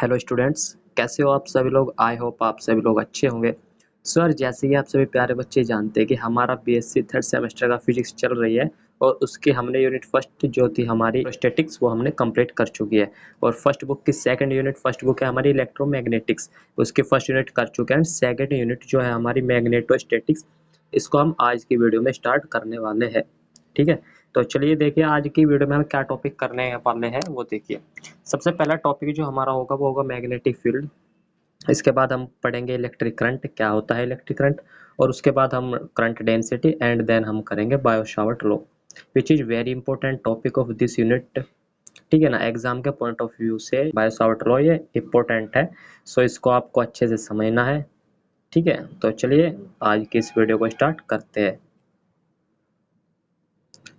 Hello students, कैसे हो आप सभी लोग। आई होप आप सभी लोग अच्छे होंगे। सर, जैसे कि आप सभी प्यारे बच्चे जानते हैं कि हमारा बीएससी थर्ड सेमेस्टर का फिजिक्स चल रही है और उसके हमने यूनिट फर्स्ट जो थी हमारी स्टैटिक्स वो हमने कंप्लीट कर चुकी है। और फर्स्ट बुक की सेकंड यूनिट फर्स्ट बुक है हमारी इलेक्ट्रोमैग्नेटिक्स, उसकी फर्स्ट यूनिट कर चुके हैं। सेकंड यूनिट जो है हमारी मैग्नेटोस्टैटिक्स, इसको हम आज की वीडियो में स्टार्ट करने वाले हैं। ठीक है, तो चलिए देखिए आज की वीडियो में हम क्या टॉपिक करने वाले हैं वो देखिए। सबसे पहला टॉपिक जो हमारा होगा वो होगा मैग्नेटिक फील्ड। इसके बाद हम पढ़ेंगे इलेक्ट्रिक करंट, क्या होता है इलेक्ट्रिक करंट। और उसके बाद हम करंट डेंसिटी एंड देन हम करेंगे Biot-Savart law, which is very important topic of this unit. ठीक है ना, एग्जाम के पॉइंट ऑफ व्यू से बायो-सावर्ट लॉ ये इंपॉर्टेंट है। सो इसको आपको अच्छे से समझना है। ठीक है, तो चलिए आज की इस वीडियो को स्टार्ट करते हैं।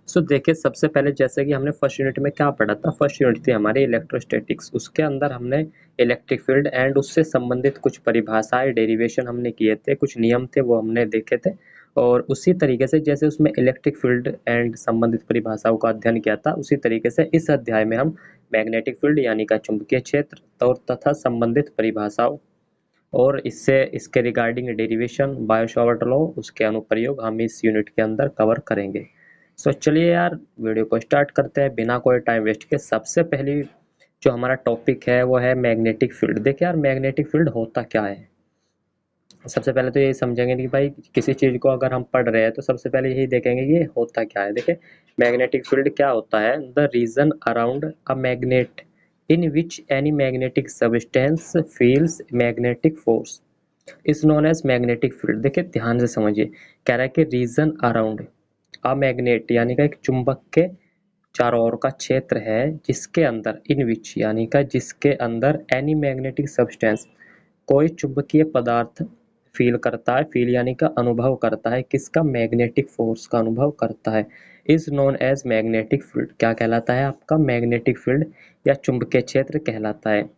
सो देखिए, सबसे पहले जैसे कि हमने फर्स्ट यूनिट में क्या पढ़ा था, फर्स्ट यूनिट थी हमारी इलेक्ट्रोस्टैटिक्स। उसके अंदर हमने इलेक्ट्रिक फील्ड एंड उससे संबंधित कुछ परिभाषाएं, डेरिवेशन हमने किए थे, कुछ नियम थे वो हमने देखे थे। और उसी तरीके से जैसे उसमें इलेक्ट्रिक फील्ड एंड संबंधित परिभाषाओं का अध्ययन किया था, उसी तरीके से इस अध्याय में हम मैग्नेटिक फील्ड यानी का चुंबकीय क्षेत्र और तथा संबंधित परिभाषाओं और इससे इसके रिगार्डिंग डेरिवेशन, बायो-सावर्ट लॉ, उसके अनुप्रयोग हम इस यूनिट के अंदर कवर करेंगे। सो चलिए यार वीडियो को स्टार्ट करते हैं बिना कोई टाइम वेस्ट के। सबसे पहली जो हमारा टॉपिक है वो है मैग्नेटिक फील्ड। देखिए यार, मैग्नेटिक फील्ड होता क्या है। सबसे पहले तो ये समझेंगे कि भाई किसी चीज़ को अगर हम पढ़ रहे हैं तो सबसे पहले यही देखेंगे कि ये होता क्या है। देखिए, मैग्नेटिक फील्ड क्या होता है, the region around a magnet in which any magnetic substance feels magnetic force is known as magnetic field. देखिए ध्यान से समझिए, कह रहा है कि रीजन अराउंड अ मैग्नेट यानी कि एक चुंबक के चारों ओर का क्षेत्र है जिसके अंदर, इन विच यानी का जिसके अंदर, एनी मैग्नेटिक सब्सटेंस कोई चुंबकीय पदार्थ फील करता है, फील यानी का अनुभव करता है, किसका, मैग्नेटिक फोर्स का अनुभव करता है, is known as magnetic field. क्या कहलाता है आपका, मैग्नेटिक फील्ड या चुंबकीय क्षेत्र कहलाता है।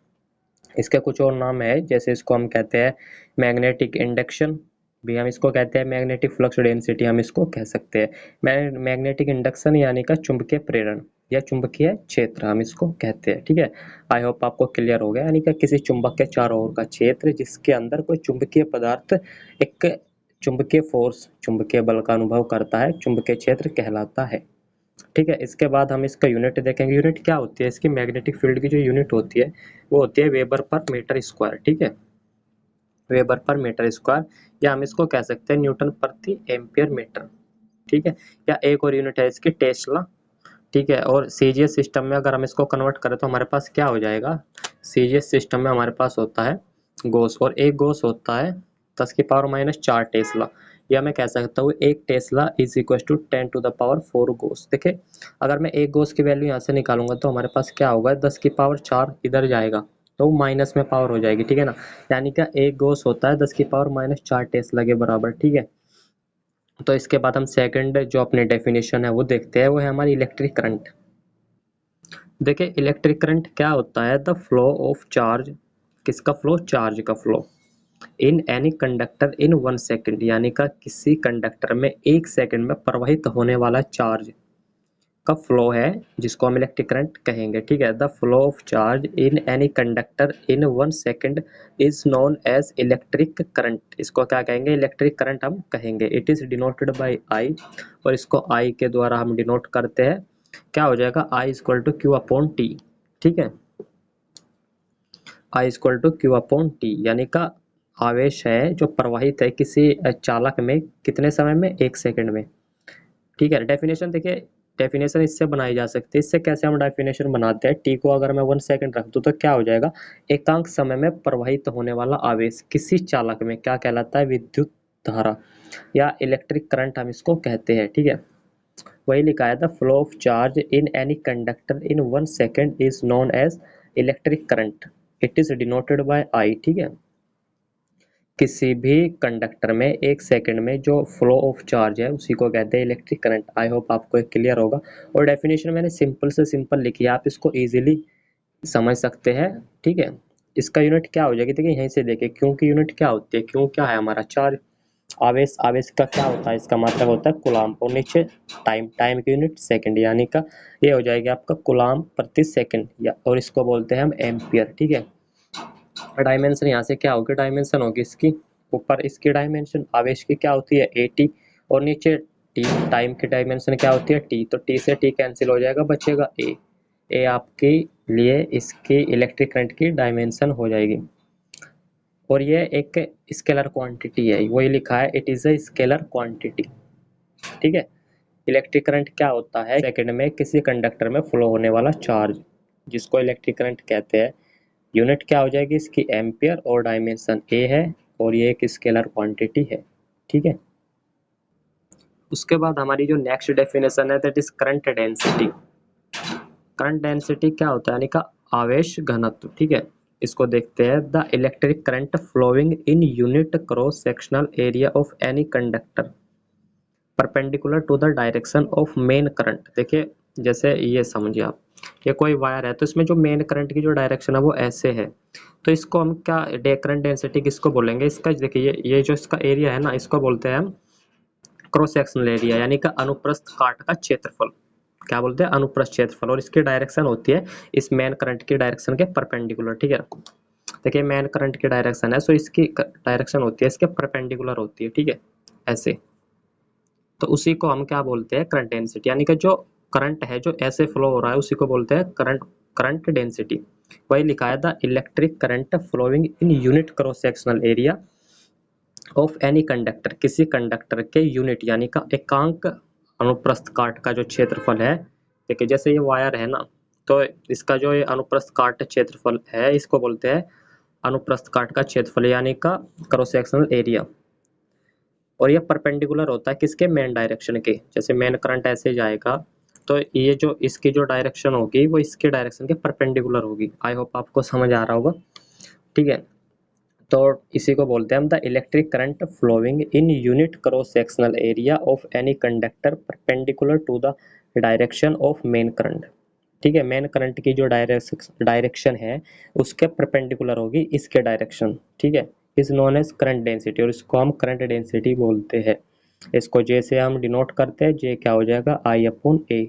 इसके कुछ और नाम है, जैसे इसको हम कहते हैं मैग्नेटिक इंडक्शन भी हम इसको कहते हैं, मैग्नेटिक फ्लक्स डेंसिटी हम इसको कह सकते हैं, मैग्नेटिक इंडक्शन यानी का चुंबकीय प्रेरण या चुंबकीय क्षेत्र हम इसको कहते हैं। ठीक है, आई होप आपको क्लियर हो गया। यानी कि किसी चुंबक के चारों ओर का क्षेत्र जिसके अंदर कोई चुंबकीय पदार्थ एक चुंबकीय फोर्स, चुंबकीय बल का अनुभव करता है, चुंबकीय क्षेत्र कहलाता है। ठीक है, इसके बाद हम इसका यूनिट देखेंगे। यूनिट क्या होती है इसकी, मैग्नेटिक फील्ड की जो यूनिट होती है वो होती है वेबर पर मीटर स्क्वायर। ठीक है, वेबर पर मीटर स्क्वायर, या हम इसको कह सकते हैं न्यूटन प्रति एम्पियर मीटर। ठीक है, या एक और यूनिट है इसकी टेस्ला। ठीक है, और सीजीएस सिस्टम में अगर हम इसको कन्वर्ट करें तो हमारे पास क्या हो जाएगा, सीजीएस सिस्टम में हमारे पास होता है गोस, और एक गोस होता है 10⁻⁴ टेस्ला। या मैं कह सकता हूँ एक टेस्ला इज इक्वल टू 10⁴ गोस। देखिए, अगर मैं एक गोस की वैल्यू यहाँ से निकालूंगा तो हमारे पास क्या होगा, 10⁴ इधर जाएगा तो माइनस में पावर हो जाएगी। ठीक है ना, यानी कि एक गोस होता है 10⁻⁴ टेस्ला के बराबर। ठीक है, तो इसके बाद हम सेकंड जो अपने डेफिनेशन है वो देखते हैं, वो है हमारी इलेक्ट्रिक करंट। देखिए, इलेक्ट्रिक करंट क्या होता है, द फ्लो ऑफ चार्ज, किसका फ्लो, चार्ज का flow, in any conductor in 1 second, यानी का किसी कंडक्टर में 1 सेकंड में प्रवाहित होने वाला चार्ज का फ्लो है जिसको हम इलेक्ट्रिक करंट कहेंगे। ठीक है, the flow of charge in any conductor in 1 second is known as electric current. इसको क्या कहेंगे, इलेक्ट्रिक करंट हम कहेंगे। It is denoted by I, और इसको आई के द्वारा हम डिनोट करते हैं। क्या हो जाएगा, I equal to Q upon T. ठीक है, I equal to Q upon T, यानी का आवेश है जो प्रवाहित है किसी चालक में कितने समय में, 1 सेकंड में। ठीक है, डेफिनेशन देखिए, डेफिनेशन इससे बनाई जा सकती है। इससे कैसे हम डेफिनेशन बनाते हैं, टी को अगर मैं 1 सेकंड रख दूं तो क्या हो जाएगा, एकांक समय में प्रवाहित होने वाला आवेश किसी चालक में क्या कहलाता है, विद्युत धारा या इलेक्ट्रिक करंट हम इसको कहते हैं। ठीक है, वही लिखा है, the flow of charge in any conductor in 1 second is known as electric current, it is denoted by I. ठीक है, किसी भी कंडक्टर में 1 सेकंड में जो फ्लो ऑफ चार्ज है उसी को कहते हैं इलेक्ट्रिक करंट। आई होप आपको एक क्लियर होगा। और डेफिनेशन मैंने सिंपल से सिंपल लिखी है, आप इसको इजीली समझ सकते हैं। ठीक है, इसका यूनिट क्या हो जाएगी, देखिए यहीं से देखिए, क्यों की यूनिट क्या होती है, क्यों क्या है हमारा चार्ज, आवेश, आवेश का क्या होता है, इसका मतलब होता है कूलाम, और नीचे टाइम, टाइम की यूनिट सेकंड, यानी का ये हो जाएगा आपका कूलाम प्रति सेकंड, या और इसको बोलते हैं हम एम्पियर। ठीक है, डायमेंशन यहाँ से क्या होगी, डायमेंशन होगी इसकी, ऊपर इसकी डायमेंशन आवेश की क्या होती है AT, और नीचे टी, टाइम की डायमेंशन क्या होती है T, तो T से T कैंसिल हो जाएगा, बचेगा A आपके लिए इसकी इलेक्ट्रिक करंट की डायमेंशन हो जाएगी। और ये एक स्केलर क्वांटिटी है, वही लिखा है it is a scalar quantity, ठीक है। इलेक्ट्रिक करंट क्या होता है, सेकंड में किसी कंडक्टर में फ्लो होने वाला चार्ज, जिसको इलेक्ट्रिक करंट कहते हैं। यूनिट क्या हो जाएगी इसकी, एम्पियर, और डायमेंशन A है, और ये एक स्केलर क्वांटिटी है, ठीक है। उसके बाद हमारी जो नेक्स्ट डेफिनेशन है that is current density. Current density क्या होता है, यानी का आवेश घनत्व, ठीक है। इसको देखते हैं, the electric current flowing in unit cross sectional area of any conductor perpendicular to the direction of main current. देखिए जैसे ये समझिए आप, ये कोई वायर है, तो इसमें जो मेन करंट की जो डायरेक्शन है वो ऐसे है, तो इसको हम क्या करंट डेंसिटी किसको बोलेंगे, इसका देखिए ये जो इसका एरिया है ना, इसको बोलते हैं हम क्रॉस सेक्शनल एरिया, यानी कि अनुप्रस्थ काट का क्षेत्रफल। क्या बोलते हैं, अनुप्रस्थ क्षेत्रफल, और इसकी डायरेक्शन होती है इस मेन करंट की डायरेक्शन के परपेंडिकुलर, ठीक है। देखिए मेन करंट की डायरेक्शन है, सो इसकी डायरेक्शन होती है इसके परपेंडिकुलर होती है, ठीक है, ऐसे। तो उसी को हम क्या बोलते हैं, करंट डेंसिटी, यानी कि जो करंट है जो ऐसे फ्लो हो रहा है उसी को बोलते हैं करंट डेंसिटी। वही लिखा है, the electric current flowing in unit cross sectional area of any conductor, किसी कंडक्टर के यूनिट यानी का एकांक अनुप्रस्थ काट का जो क्षेत्रफल है। देखिए जैसे ये वायर है ना, तो इसका जो ये अनुप्रस्थ काट क्षेत्रफल है इसको बोलते हैं अनुप्रस्थ काट का क्षेत्रफल, यानी का क्रॉस सेक्शनल एरिया। और ये परपेंडिकुलर होता है किसके, मेन डायरेक्शन के। जैसे मेन करंट ऐसे जाएगा, तो ये जो इसकी जो डायरेक्शन होगी वो इसके डायरेक्शन के परपेंडिकुलर होगी। आई होप आपको समझ आ रहा होगा, ठीक है। तो इसी को बोलते हैं हम the electric current flowing in unit cross sectional area of any conductor perpendicular to the direction of main current, ठीक है। मेन करंट की जो डायरेक्शन है उसके परपेंडिकुलर होगी इसके डायरेक्शन, ठीक है। Is known as current density, और इसको हम करंट डेंसिटी बोलते हैं। इसको जे से हम डिनोट करते हैं, जे क्या हो जाएगा, I/A,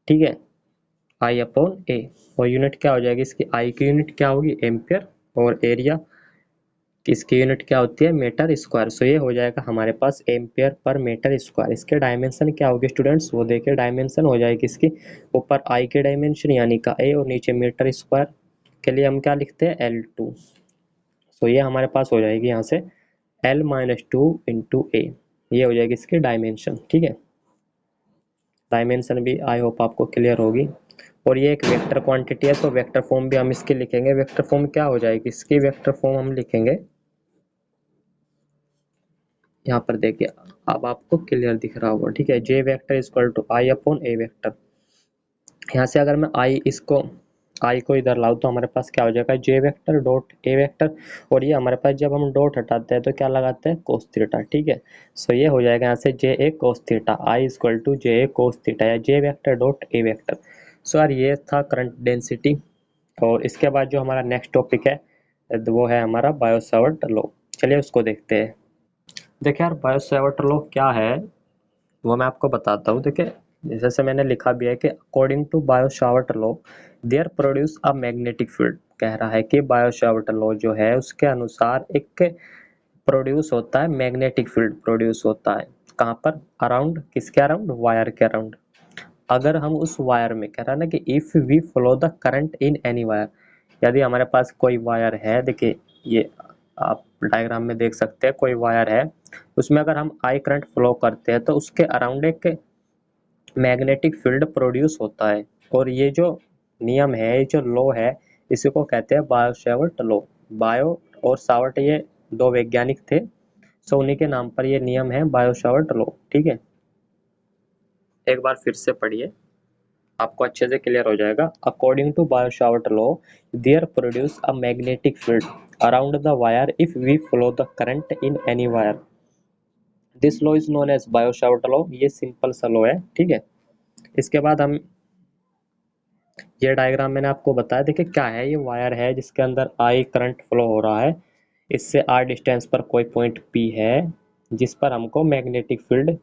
ठीक है, I/A। और यूनिट क्या हो जाएगी इसकी, आई की यूनिट क्या होगी, एम्पियर, और एरिया इसकी यूनिट क्या होती है, मीटर स्क्वायर। सो ये हो जाएगा हमारे पास एम्पियर पर मीटर स्क्वायर। इसके डायमेंशन क्या होगी स्टूडेंट्स, वो देखिए डायमेंशन हो जाएगी इसकी, ऊपर आई के डायमेंशन यानी का A, और नीचे मीटर स्क्वायर के लिए हम क्या लिखते हैं, L2। सो ये हमारे पास हो जाएगी यहाँ से L-2 × A, ये हो जाएगी इसकी डायमेंशन, ठीक है। डायमेंशन भी आई होप आपको क्लियर होगी। और ये एक वेक्टर क्वांटिटी है, तो वेक्टर फॉर्म भी हम इसकी लिखेंगे। वेक्टर फॉर्म क्या हो जाएगी इसकी, वेक्टर फॉर्म हम लिखेंगे यहाँ पर, देखिए अब आपको क्लियर दिख रहा होगा, ठीक है। J vector equal to I/A vector. यहाँ से अगर मैं आई को इधर लाऊं तो हमारे पास क्या हो जाएगा, J vector dot A vector, और ये हमारे पास जब हम डॉट हटाते हैं तो क्या लगाते हैं, कोस थीटा, ठीक है। सो ये हो जाएगा यहाँ से JA cos theta, I equal to JA cos theta, या J vector dot A vector. So यार ये था करंट डेंसिटी। और इसके बाद जो हमारा नेक्स्ट टॉपिक है वो है हमारा बायो सावर्ट लॉ। चलिए उसको देखते हैं। देखिए यार बायो सावर्ट लॉ क्या है वो मैं आपको बताता हूँ। देखिए जैसे मैंने लिखा भी है कि according to Biot Savart law there produce a magnetic field. कह रहा है कि बायो सावर्ट लॉ जो है उसके अनुसार एक प्रोड्यूस होता है मैग्नेटिक फील्ड, प्रोड्यूस होता है कहाँ पर, अराउंड, किसके अराउंड, वायर के अराउंड। अगर हम उस वायर में, कह रहा है ना कि if we follow the current in any wire, यदि हमारे पास कोई वायर है, देखिए ये आप डायग्राम में देख सकते हैं, कोई वायर है, उसमें अगर हम आई करंट फ्लो करते हैं तो उसके अराउंड एक मैग्नेटिक फील्ड प्रोड्यूस होता है। और ये जो नियम है, ये जो लॉ है, इसी को कहते हैं बायो सावर्ट लॉ। बायो और सावर्ट ये दो वैज्ञानिक थे, सो उन्हीं के नाम पर ये नियम है बायो सावर्ट लॉ, ठीक है। एक बार फिर से पढ़िए, आपको अच्छे से क्लियर हो जाएगा। According to Biot Savart law there produce a magnetic field around the wire if we follow the current in any wire, this law is known as Biot Savart law. ये सिंपल सा law है, ठीक है। इसके बाद हम, ये diagram मैंने आपको बताया, देखिए क्या है, ये वायर है जिसके अंदर आई करंट फ्लो हो रहा है, इससे r डिस्टेंस पर कोई पॉइंट P है जिस पर हमको मैग्नेटिक फील्ड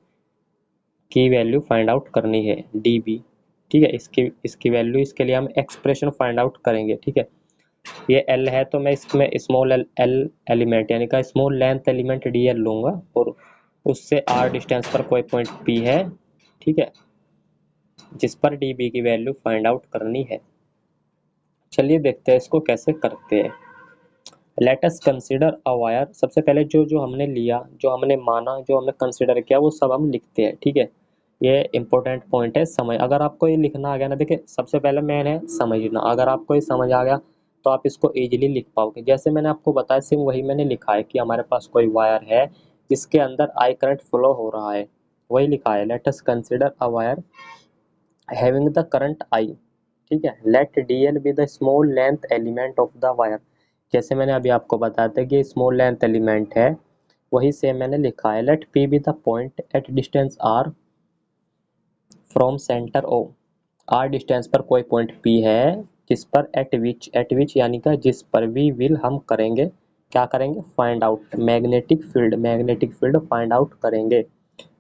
की वैल्यू फाइंड आउट करनी है, dB, ठीक है। इसकी वैल्यू, इसके लिए हम एक्सप्रेशन फाइंड आउट करेंगे, ठीक है। ये L है तो मैं इसमें स्मॉल L एलिमेंट यानी का स्मॉल लेंथ एलिमेंट DL लूंगा और उससे R डिस्टेंस पर कोई पॉइंट P है, ठीक है, जिस पर dB की वैल्यू फाइंड आउट करनी है। चलिए देखते हैं इसको कैसे करते हैं। Late us consider a wire. सबसे पहले जो जो हमने लिया, जो हमने माना, जो हमने कंसिडर किया वो सब हम लिखते हैं, ठीक है। ये इंपॉर्टेंट पॉइंट है, समझ। अगर आपको ये लिखना आ गया ना, देखिए सबसे पहले मैंने समझना, अगर आपको ये समझ आ गया तो आप इसको इजीली लिख पाओगे। जैसे मैंने आपको बताया सेम वही मैंने लिखा है कि हमारे पास कोई वायर है जिसके अंदर आई करंट फ्लो हो रहा है, वही लिखा है। Let us consider a wire having the current I, ठीक है। Let DL be the small length element of the wire. जैसे मैंने अभी आपको बताया था कि स्मॉल लेंथ एलिमेंट है, वही सेम मैंने लिखा है। Let P be the point at distance R from centre O। R distance पर कोई पॉइंट P है जिस पर एट विच यानी का जिस पर वी विल हम करेंगे, क्या करेंगे, find out magnetic field find out करेंगे।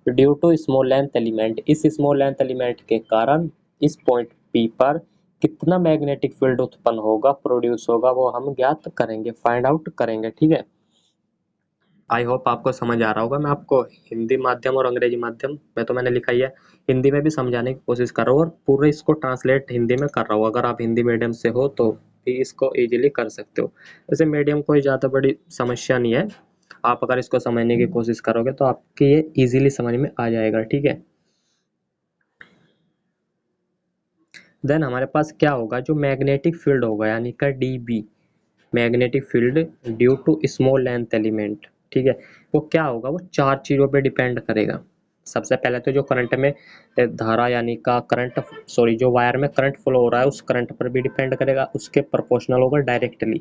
Due to small length element, इस स्मॉल लेंथ एलिमेंट के कारण इस पॉइंट P पर कितना मैग्नेटिक फील्ड उत्पन्न होगा, प्रोड्यूस होगा, वो हम ज्ञात करेंगे, फाइंड आउट करेंगे, ठीक है। आई होप आपको समझ आ रहा होगा। मैं आपको हिंदी माध्यम और अंग्रेजी माध्यम में तो मैंने लिखा ही है, हिंदी में भी समझाने की कोशिश कर रहा हूँ और पूरे इसको ट्रांसलेट हिंदी में कर रहा हूँ। अगर आप हिंदी मीडियम से हो तो भी इसको इजीली कर सकते हो। वैसे मीडियम कोई ज़्यादा बड़ी समस्या नहीं है, आप अगर इसको समझने की कोशिश करोगे तो आपके ये इजीली समझ में आ जाएगा, ठीक है। देन हमारे पास क्या होगा, जो मैग्नेटिक फील्ड होगा यानी का DB, magnetic field due to small length element, ठीक है, वो क्या होगा, वो चार चीज़ों पे डिपेंड करेगा। सबसे पहले तो जो करंट में धारा यानी का करंट, सॉरी, जो वायर में करंट फ्लो हो रहा है उस करंट पर भी डिपेंड करेगा, उसके प्रोपोर्शनल होगा डायरेक्टली,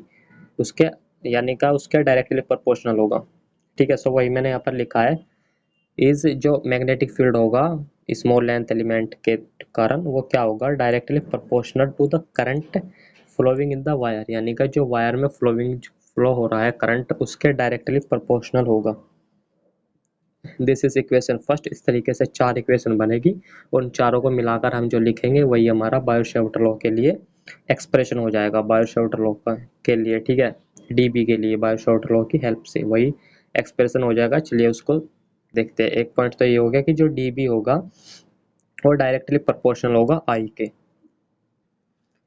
उसके यानी का उसके डायरेक्टली प्रोपोर्शनल होगा, ठीक है। सो वही मैंने यहाँ पर लिखा है, इज जो मैग्नेटिक फील्ड होगा स्मॉल लेंथ एलिमेंट के कारण वो क्या होगा, directly proportional to the current flowing in the wire, यानी कि जो वायर में फ्लो हो रहा है करंट उसके डायरेक्टली प्रोपोर्शनल होगा। This is equation first. इस तरीके से चार इक्वेशन बनेगी, उन चारों को मिलाकर हम जो लिखेंगे वही हमारा बायो-सावर्ट लॉ के लिए एक्सप्रेशन हो जाएगा, बायो-सावर्ट लॉ के लिए, ठीक है, डीबी के लिए बायो-सावर्ट लॉ की हेल्प से वही एक्सप्रेशन हो जाएगा। चलिए उसको देखते हैं। एक पॉइंट तो ये हो गया कि जो डीबी होगा वो डायरेक्टली प्रोपोर्शनल होगा आई के।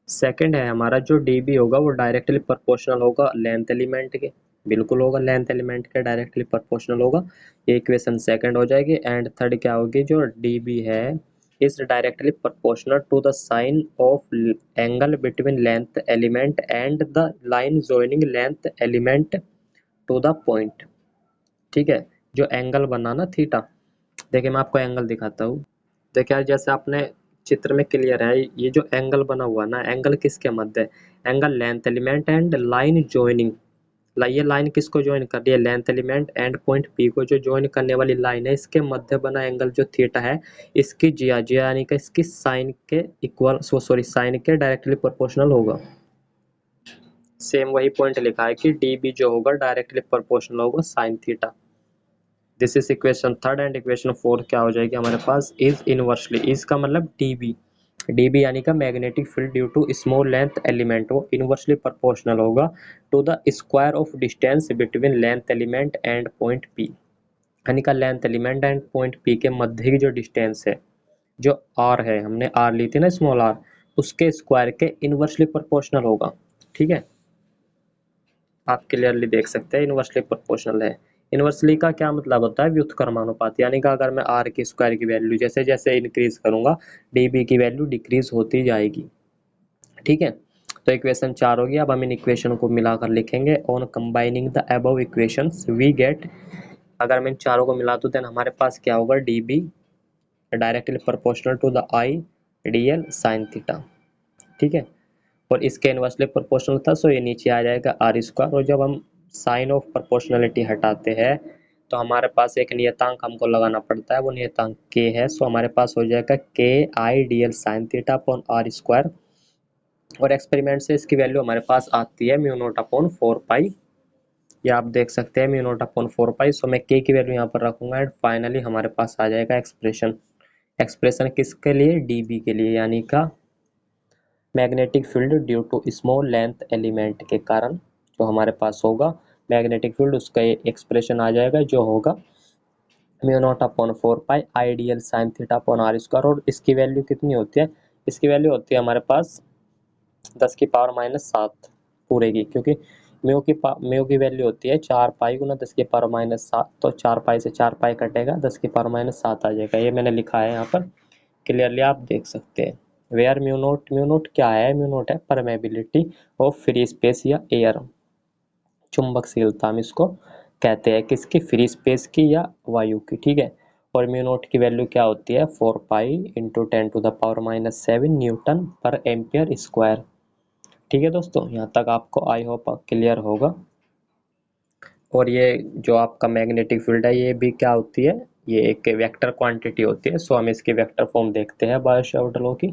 सेकंड है हमारा, जो डीबी होगा वो डायरेक्टली प्रोपोर्शनल होगा लेंथ एलिमेंट के, बिल्कुल होगा, लेंथ एलिमेंट के डायरेक्टली प्रोपोर्शनल होगा। ये इक्वेशन सेकंड हो जाएगी। एंड थर्ड क्या होगी, जो डीबी है is directly proportional to the sine of angle between length element and the line joining length element to the point, ठीक है। जो एंगल बना ना थीटा, देखिए मैं आपको एंगल दिखाता हूँ। देखिए यार, जैसे आपने चित्र में क्लियर है, ये जो एंगल बना हुआ ना, एंगल किसके मध्य है, angle length element and line joining. ये लाइन किसको ज्वाइन कर रही है, length element and point P को, जो ज्वाइन करने वाली लाइन है इसके मध्य बना एंगल जो थीटा है, इसकी जिया जिया यानी कि इसकी साइन के इक्वल, सॉरी, साइन के डायरेक्टली प्रोपोर्शनल होगा। सेम वही पॉइंट लिखा है कि डी बी जो होगा डायरेक्टली प्रोपोर्शनल होगा sine theta. This is equation third. And equation fourth क्या हो जाएगी हमारे पास, इज इनवर्सली, इज का मतलब डीबी, डीबी यानी का magnetic field due to small length element, वो इनवर्सली प्रोपोर्शनल होगा to the square of distance between length element and point P, यानी का length element and point P के मध्य की जो डिस्टेंस है, जो आर है, हमने आर ली थी ना स्मॉल आर, उसके स्क्वायर के इनवर्सली प्रोपोर्शनल होगा, ठीक है। आप क्लियरली देख सकते हैं इनवर्सली प्रोपोर्शनल है। इनवर्सली का क्या मतलब होता है, व्युत्क्रमानुपात, यानी कि अगर मैं आर की स्क्वायर की वैल्यू जैसे जैसे इंक्रीज करूंगा डीबी की वैल्यू डिक्रीज होती जाएगी, ठीक है। तो इक्वेशन चार होगी। अब हम इन इक्वेशन को मिलाकर लिखेंगे। On combining the above equations we get, अगर मैं इन चारों को मिला दूं देन हमारे पास क्या होगा, DB directly proportional to the I DL sine theta, ठीक है। और इसके इनवर्सली प्रोपोर्शनल था, सो ये नीचे आ जाएगा आर स्क्वायर। और जब हम साइन ऑफ प्रोपोर्शनलिटी हटाते हैं तो हमारे पास एक नियतांक हमको लगाना पड़ता है, वो नियतांक के है। सो हमारे पास हो जाएगा K I D L sine theta upon R square. और एक्सपेरिमेंट से इसकी वैल्यू हमारे पास आती है म्यू नॉट अपॉन 4 पाई, या आप देख सकते हैं म्यू नॉट अपॉन 4 पाई। सो मैं के की वैल्यू यहाँ पर रखूंगा एंड फाइनली हमारे पास आ जाएगा एक्सप्रेशन। एक्सप्रेशन किसके लिए, डीबी के लिए, यानी का magnetic field due to small length element के कारण जो हमारे पास होगा मैग्नेटिक फील्ड, उसका ये एक्सप्रेशन आ जाएगा जो होगा mu naught upon 4 pi ideal sine theta upon R square. और इसकी वैल्यू कितनी होती है, इसकी वैल्यू होती है हमारे पास 10⁻⁷ पूरे की, क्योंकि म्यू की वैल्यू होती है 4 पाई गुना 10⁻⁷। तो 4 पाई से 4 पाई कटेगा, 10⁻⁷ आ जाएगा। ये मैंने लिखा है यहाँ पर, क्लियरली आप देख सकते हैं। वेयर म्यू नोट क्या है, म्यू नोट है परमेबिलिटी ऑफ फ्री स्पेस या एयर, चुंबकशीलता हम इसको कहते हैं, किसकी, फ्री स्पेस की या वायु की, ठीक है। और म्यू नोट की वैल्यू क्या होती है 4 पाई इंटू 10⁻⁷ न्यूटन पर एम्पियर स्क्वायर। ठीक है दोस्तों, यहाँ तक आपको आई होप क्लियर होगा। और ये जो आपका मैग्नेटिक फील्ड है ये भी क्या होती है, ये एक वेक्टर क्वांटिटी होती है। सो हम इसकी वेक्टर फॉर्म देखते हैं बायो-सावर्ट लॉ की,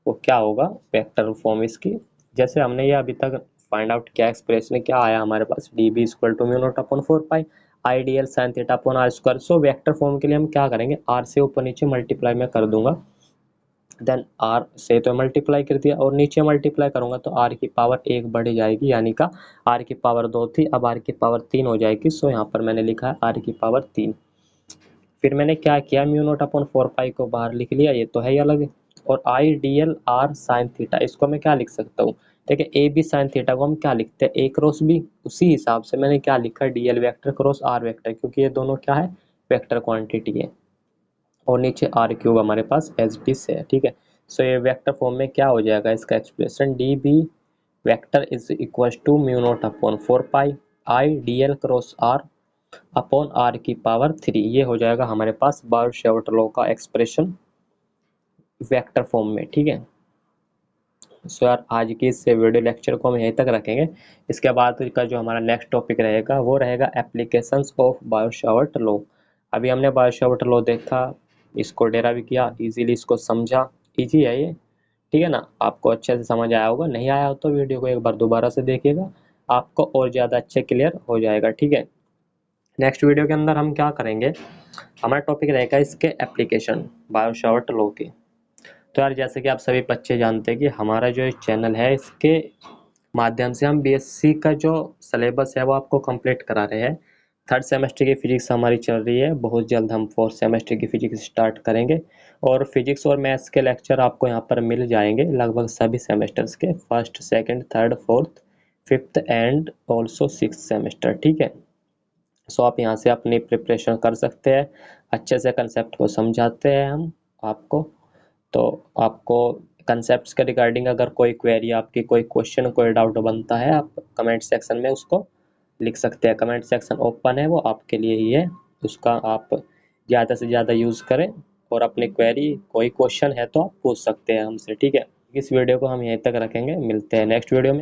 वो क्या होगा वेक्टर फॉर्म इसकी। जैसे हमने ये अभी तक फाइंड आउट किया, एक्सप्रेशन क्या आया हमारे पास, dB equal to mu naught upon 4 pi ideal sine theta upon R square. So vector form के लिए हम क्या करेंगे, आर से ऊपर नीचे मल्टीप्लाई में कर दूंगा, देन आर से तो मल्टीप्लाई कर दिया और नीचे मल्टीप्लाई करूंगा तो आर की पावर 1 बढ़ जाएगी, यानी का आर की पावर 2 थी, अब आर की पावर 3 हो जाएगी। सो यहाँ पर मैंने लिखा है आर की पावर 3। फिर मैंने क्या किया, म्यू नॉट अपॉन 4 पाई को बाहर लिख लिया, ये तो है ही अलग। और आई D L R sine theta, इसको मैं क्या लिख सकता हूँ, देखिए ए बी साइन थीटा को हम क्या लिखते हैं, ए क्रॉस बी, उसी हिसाब से मैंने क्या लिखा D L vector cross R vector, क्योंकि ये दोनों क्या है वेक्टर क्वांटिटी है। और नीचे आर क्यूब हमारे पास एच डी से है, ठीक है। सो ये वेक्टर फॉर्म में क्या हो जाएगा इसका expression, D B vector is equal to mu naught upon 4 pi I D L cross R upon R की पावर 3। ये हो जाएगा हमारे पास बायो-सावर्ट लॉ का एक्सप्रेशन वेक्टर फॉर्म में, ठीक है। सो यार आज की इस वीडियो लेक्चर को हम यहीं तक रखेंगे। इसके बाद का जो हमारा नेक्स्ट टॉपिक रहेगा वो रहेगा एप्लीकेशंस ऑफ बायो-सावर्ट लॉ। अभी हमने बायो-सावर्ट लॉ देखा, इसको डेराइव किया, इजीली इसको समझा, इजी है ये, ठीक है ना। आपको अच्छे से समझ आया होगा, नहीं आया हो तो वीडियो को एक बार दोबारा से देखिएगा, आपको और ज़्यादा अच्छे क्लियर हो जाएगा, ठीक है। नेक्स्ट वीडियो के अंदर हम क्या करेंगे, हमारा टॉपिक रहेगा इसके एप्लीकेशन बायो-सावर्ट लॉ के। तो यार जैसे कि आप सभी बच्चे जानते हैं कि हमारा जो चैनल है इसके माध्यम से हम बीएससी का जो सिलेबस है वो आपको कंप्लीट करा रहे हैं। 3rd सेमेस्टर की फिजिक्स हमारी चल रही है, बहुत जल्द हम 4th सेमेस्टर की फिजिक्स स्टार्ट करेंगे। और फिजिक्स और मैथ्स के लेक्चर आपको यहाँ पर मिल जाएंगे लगभग सभी सेमेस्टर्स के, 1st, 2nd, 3rd, 4th, 5th and also 6th semester, ठीक है। सो आप यहाँ से अपनी प्रिपरेशन कर सकते हैं, अच्छे से कंसेप्ट को समझाते हैं हम आपको। तो आपको कंसेप्ट्स के रिगार्डिंग अगर कोई क्वेरी, आपकी कोई क्वेश्चन, कोई डाउट बनता है, आप कमेंट सेक्शन में उसको लिख सकते हैं। कमेंट सेक्शन ओपन है, वो आपके लिए ही है, उसका आप ज़्यादा से ज़्यादा यूज़ करें और अपनी क्वेरी, कोई क्वेश्चन है तो आप पूछ सकते हैं हमसे, ठीक है। इस वीडियो को हम यहीं तक रखेंगे, मिलते हैं नेक्स्ट वीडियो में।